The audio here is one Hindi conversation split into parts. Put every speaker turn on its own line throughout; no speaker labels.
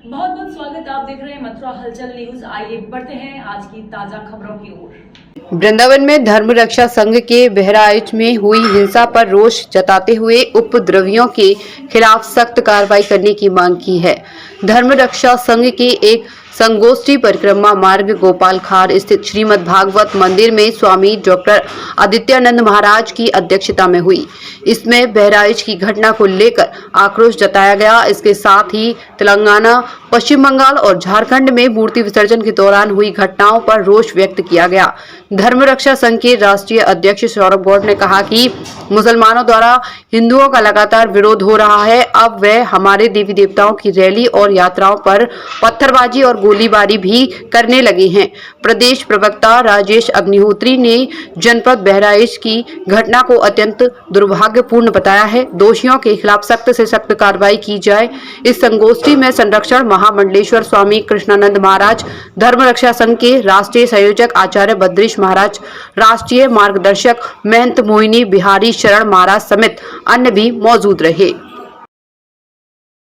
बहुत बहुत स्वागत। आप देख रहे हैं मथुरा हलचल न्यूज। आइए बढ़ते हैं आज की ताजा खबरों की ओर।
वृंदावन में धर्म रक्षा संघ के बहराइच में हुई हिंसा पर रोष जताते हुए उपद्रवियों के खिलाफ सख्त कार्रवाई करने की मांग की है। धर्म रक्षा संघ के एक संगोष्ठी परिक्रमा मार्ग गोपाल खार स्थित श्रीमद् भागवत मंदिर में स्वामी डॉक्टर आदित्यानंद महाराज की अध्यक्षता में हुई। इसमें बहराइच की घटना को लेकर आक्रोश जताया गया। इसके साथ ही तेलंगाना, पश्चिम बंगाल और झारखंड में मूर्ति विसर्जन के दौरान हुई घटनाओं पर रोष व्यक्त किया गया। धर्म रक्षा संघ के राष्ट्रीय अध्यक्ष सौरभ गौड़ ने कहा कि मुसलमानों द्वारा हिंदुओं का लगातार विरोध हो रहा है। अब वे हमारे देवी देवताओं की रैली और यात्राओं पर पत्थरबाजी और गोलीबारी भी करने लगे हैं। प्रदेश प्रवक्ता राजेश अग्निहोत्री ने जनपद बहराइच की घटना को अत्यंत दुर्भाग्यपूर्ण बताया है। दोषियों के खिलाफ सख्त से सख्त कार्रवाई की जाए। इस संगोष्ठी में संरक्षण महामंडलेश्वर स्वामी कृष्णानंद महाराज, धर्म रक्षा संघ के राष्ट्रीय संयोजक आचार्य बद्रीश महाराज, राष्ट्रीय मार्गदर्शक महंत मोहिनी बिहारी शरण महाराज समेत अन्य भी मौजूद रहे।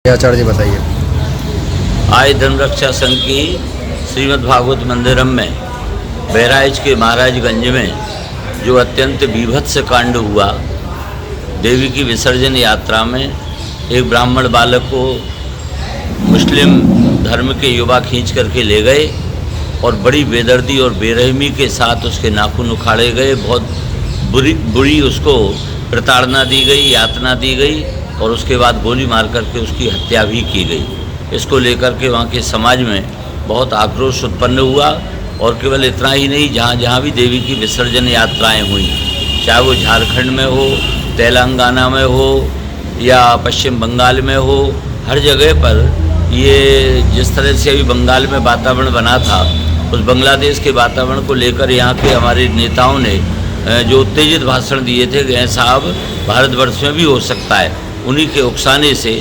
आचार्य जी बताइए।
आज धर्म रक्षा संघ की श्रीमद् भागवत मंदिरम में बहराइच के महाराजगंज में जो अत्यंत बीभत्स कांड हुआ, देवी की विसर्जन यात्रा में एक ब्राह्मण बालक को मुस्लिम धर्म के युवा खींच करके ले गए और बड़ी बेदर्दी और बेरहमी के साथ उसके नाखून उखाड़े गए। बहुत बुरी उसको प्रताड़ना दी गई, यातना दी गई और उसके बाद गोली मार करके उसकी हत्या भी की गई। इसको लेकर के वहाँ के समाज में बहुत आक्रोश उत्पन्न हुआ और केवल इतना ही नहीं, जहाँ जहाँ भी देवी की विसर्जन यात्राएं हुई, चाहे वो झारखंड में हो, तेलंगाना में हो या पश्चिम बंगाल में हो, हर जगह पर ये जिस तरह से अभी बंगाल में वातावरण बना था, उस बांग्लादेश के वातावरण को लेकर यहाँ के हमारे नेताओं ने जो उत्तेजित भाषण दिए थे कि साहब भारतवर्ष में भी हो सकता है, उन्हीं के उकसाने से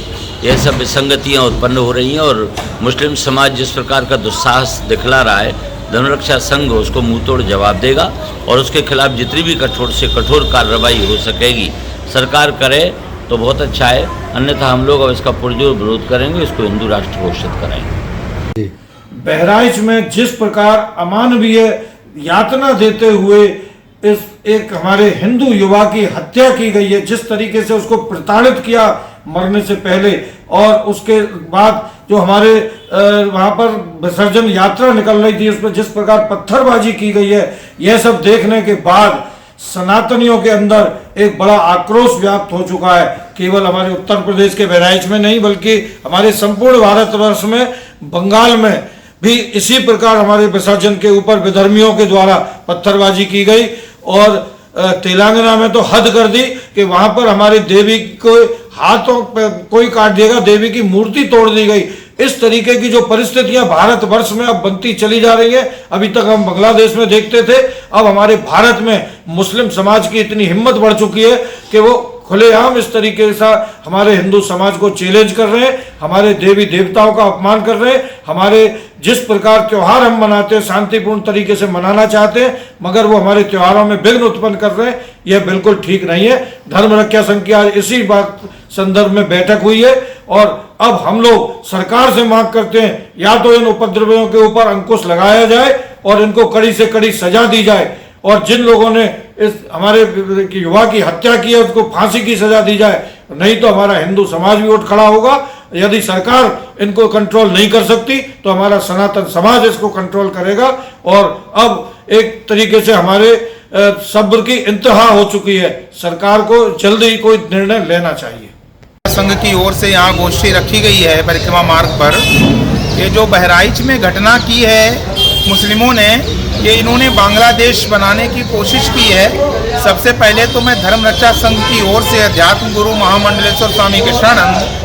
यह सब विसंगतियाँ उत्पन्न हो रही हैं और मुस्लिम समाज जिस प्रकार का दुस्साहस दिखला रहा है, धर्मरक्षा संघ उसको मुंहतोड़ जवाब देगा और उसके खिलाफ जितनी भी कठोर से कठोर कार्रवाई हो सकेगी सरकार करे तो बहुत अच्छा है, अन्यथा हम लोग अब इसका पुरजोर विरोध करेंगे, इसको हिंदू राष्ट्र घोषित कराएंगे।
बहराइच में जिस प्रकार अमानवीय यातना देते हुए इस एक हमारे हिंदू युवा की हत्या की गई है, जिस तरीके से उसको प्रताड़ित किया मरने से पहले और उसके बाद जो हमारे वहां पर विसर्जन यात्रा निकल रही थी उस पर जिस प्रकार पत्थरबाजी की गई है, यह सब देखने के बाद सनातनियों के अंदर एक बड़ा आक्रोश व्याप्त हो चुका है। केवल हमारे उत्तर प्रदेश के बहराइच में नहीं बल्कि हमारे संपूर्ण भारतवर्ष में, बंगाल में भी इसी प्रकार हमारे विसर्जन के ऊपर विधर्मियों के द्वारा पत्थरबाजी की गई और तेलंगाना में तो हद कर दी कि वहां पर हमारी देवी को हाथों पे कोई काट देगा, देवी की मूर्ति तोड़ दी गई। इस तरीके की जो परिस्थितियां भारतवर्ष में अब बनती चली जा रही है, अभी तक हम बांग्लादेश में देखते थे, अब हमारे भारत में मुस्लिम समाज की इतनी हिम्मत बढ़ चुकी है कि वो खुलेआम इस तरीके से हमारे हिंदू समाज को चैलेंज कर रहे हैं, हमारे देवी देवताओं का अपमान कर रहे हैं, हमारे जिस प्रकार त्योहार हम मनाते हैं शांतिपूर्ण तरीके से मनाना चाहते हैं मगर वो हमारे त्योहारों में विघ्न उत्पन्न कर रहे हैं, यह बिल्कुल ठीक नहीं है। धर्म रक्षा संघ की आज इसी बात संदर्भ में बैठक हुई है और अब हम लोग सरकार से मांग करते हैं या तो इन उपद्रवियों के ऊपर अंकुश लगाया जाए और इनको कड़ी से कड़ी सजा दी जाए और जिन लोगों ने इस हमारे युवा की हत्या की है उसको फांसी की सजा दी जाए, नहीं तो हमारा हिंदू समाज भी उठ खड़ा होगा। यदि सरकार इनको कंट्रोल नहीं कर सकती तो हमारा सनातन समाज इसको कंट्रोल करेगा और अब एक तरीके से हमारे सब्र की इंतहा हो चुकी है। सरकार को जल्दी ही कोई निर्णय लेना चाहिए।
संघ की ओर से यहाँ गोष्ठी रखी गई है परिक्रमा मार्ग पर। ये जो बहराइच में घटना की है मुस्लिमों ने, ये इन्होंने बांग्लादेश बनाने की कोशिश की है। सबसे पहले तो मैं धर्म रक्षा संघ की ओर से अध्यात्म गुरु महामंडलेश्वर स्वामी कृष्णानंद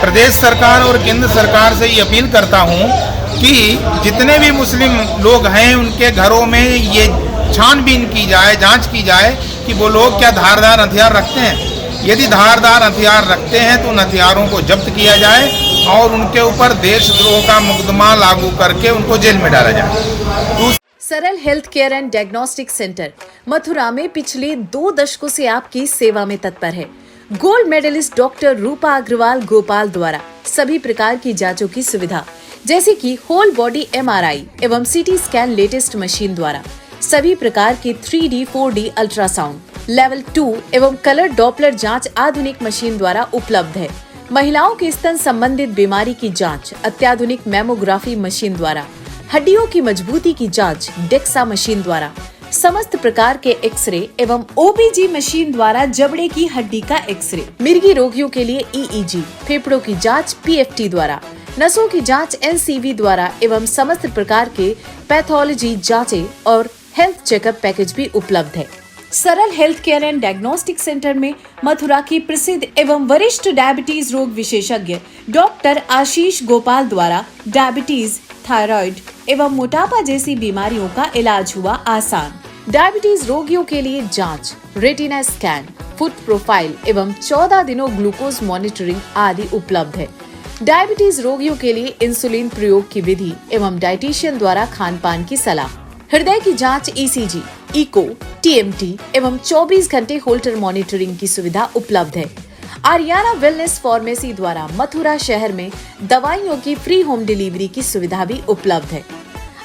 प्रदेश सरकार और केंद्र सरकार से ये अपील करता हूँ कि जितने भी मुस्लिम लोग हैं उनके घरों में ये छानबीन की जाए, जांच की जाए कि वो लोग क्या धारदार हथियार रखते हैं। यदि धारदार हथियार रखते हैं तो उन हथियारों को जब्त किया जाए और उनके ऊपर देशद्रोह का मुकदमा लागू करके उनको जेल में डाला जाए।
सरल health care and diagnostic centre Mathura में पिछले 2 दशकों से आपकी सेवा में तत्पर है।
गोल्ड मेडलिस्ट डॉक्टर रूपा अग्रवाल गोपाल द्वारा सभी प्रकार की जांचों की सुविधा जैसे कि होल बॉडी MRI एवं CT स्कैन लेटेस्ट मशीन द्वारा सभी प्रकार की 3D 4D अल्ट्रासाउंड लेवल 2 एवं कलर डॉपलर जांच आधुनिक मशीन द्वारा उपलब्ध है। महिलाओं के स्तन संबंधित बीमारी की जांच अत्याधुनिक मेमोग्राफी मशीन द्वारा, हड्डियों की मजबूती की जांच डेक्सा मशीन द्वारा, समस्त प्रकार के एक्सरे एवं OBG मशीन द्वारा जबड़े की हड्डी का एक्सरे, मिर्गी रोगियों के लिए EEG, फेफड़ों की जांच PFT द्वारा, नसों की जांच NCV द्वारा एवं समस्त प्रकार के पैथोलॉजी जांचें और हेल्थ चेकअप पैकेज भी उपलब्ध है। सरल health care and diagnostic centre में मथुरा की प्रसिद्ध एवं वरिष्ठ डायबिटीज रोग विशेषज्ञ डॉक्टर आशीष गोपाल द्वारा डायबिटीज, थायराइड एवं मोटापा जैसी बीमारियों का इलाज हुआ आसान। डायबिटीज रोगियों के लिए जांच, रेटिना स्कैन, फुट प्रोफाइल एवं 14 दिनों ग्लूकोज मॉनिटरिंग आदि उपलब्ध है। डायबिटीज रोगियों के लिए इंसुलिन प्रयोग की विधि एवं डाइटिशियन द्वारा खान पान की सलाह, हृदय की जांच ECG, इको, TMT एवं 24 घंटे होल्टर मॉनिटरिंग की सुविधा उपलब्ध है। आर्याना वेलनेस फार्मेसी द्वारा मथुरा शहर में दवाइयों की फ्री होम डिलीवरी की सुविधा भी उपलब्ध है।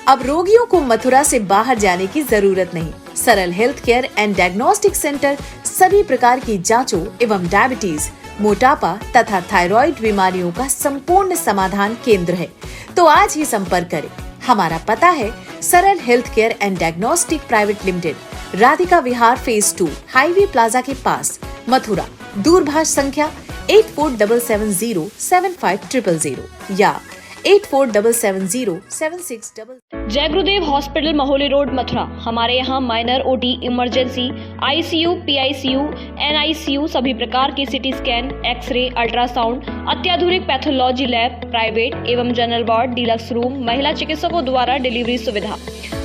अब रोगियों को मथुरा से बाहर जाने की जरूरत नहीं। सरल health care and diagnostic centre सभी प्रकार की जांचों एवं डायबिटीज, मोटापा तथा थायराइड बीमारियों का संपूर्ण समाधान केंद्र है। तो आज ही संपर्क करें। हमारा पता है सरल health care and diagnostic private limited, Radhika Vihar phase 2, highway plaza के पास, मथुरा। दूरभाष संख्या 8477075000 या 8477076000।
जय गुरुदेव हॉस्पिटल महोली रोड मथुरा। हमारे यहाँ minor OT, emergency, ICU, PICU, NICU, सभी प्रकार की CT स्कैन, एक्सरे, अल्ट्रासाउंड, अत्याधुनिक पैथोलॉजी लैब, प्राइवेट एवं जनरल वार्ड, डीलक्स रूम, महिला चिकित्सकों द्वारा डिलीवरी सुविधा,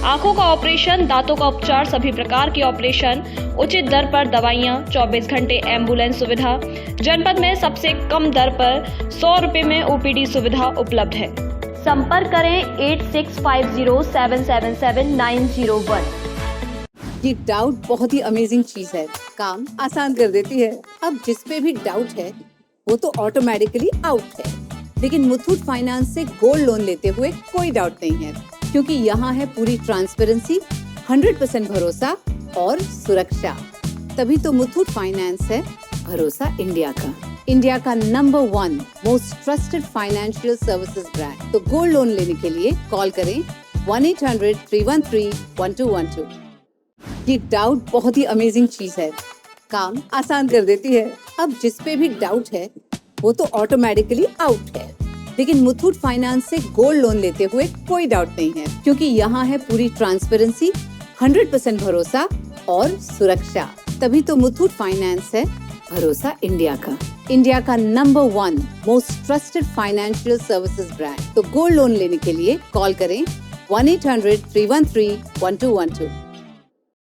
आंखों का ऑपरेशन, दांतों का उपचार, सभी प्रकार की ऑपरेशन, उचित दर पर दवाइयाँ, 24 घंटे एम्बुलेंस सुविधा, जनपद में सबसे कम दर पर 100 रुपए में OPD सुविधा उपलब्ध है। संपर्क करें 8650777901।
ये डाउट बहुत ही अमेजिंग चीज है, काम आसान कर देती है। अब जिस पे भी डाउट है वो तो ऑटोमेटिकली आउट है। लेकिन मुथूट फाइनेंस से गोल्ड लोन लेते हुए कोई डाउट नहीं है, क्योंकि यहाँ है पूरी ट्रांसपेरेंसी, 100% भरोसा और सुरक्षा। तभी तो मुथूट फाइनेंस है भरोसा इंडिया का, इंडिया का number 1 most trusted financial services brand. तो गोल्ड लोन लेने के लिए कॉल करें 1-800-313-1212। ये डाउट बहुत ही अमेजिंग चीज है, काम आसान कर देती है। अब जिस पे भी डाउट है वो तो ऑटोमेटिकली आउट है। लेकिन मुथूट फाइनेंस से गोल्ड लोन लेते हुए कोई डाउट नहीं है, क्योंकि यहाँ है पूरी ट्रांसपेरेंसी, 100% भरोसा और सुरक्षा। तभी तो मुथूट फाइनेंस है भरोसा इंडिया का, इंडिया का number 1 most trusted financial services brand. तो गोल्ड लोन लेने के लिए कॉल करें 1-800-313-1212।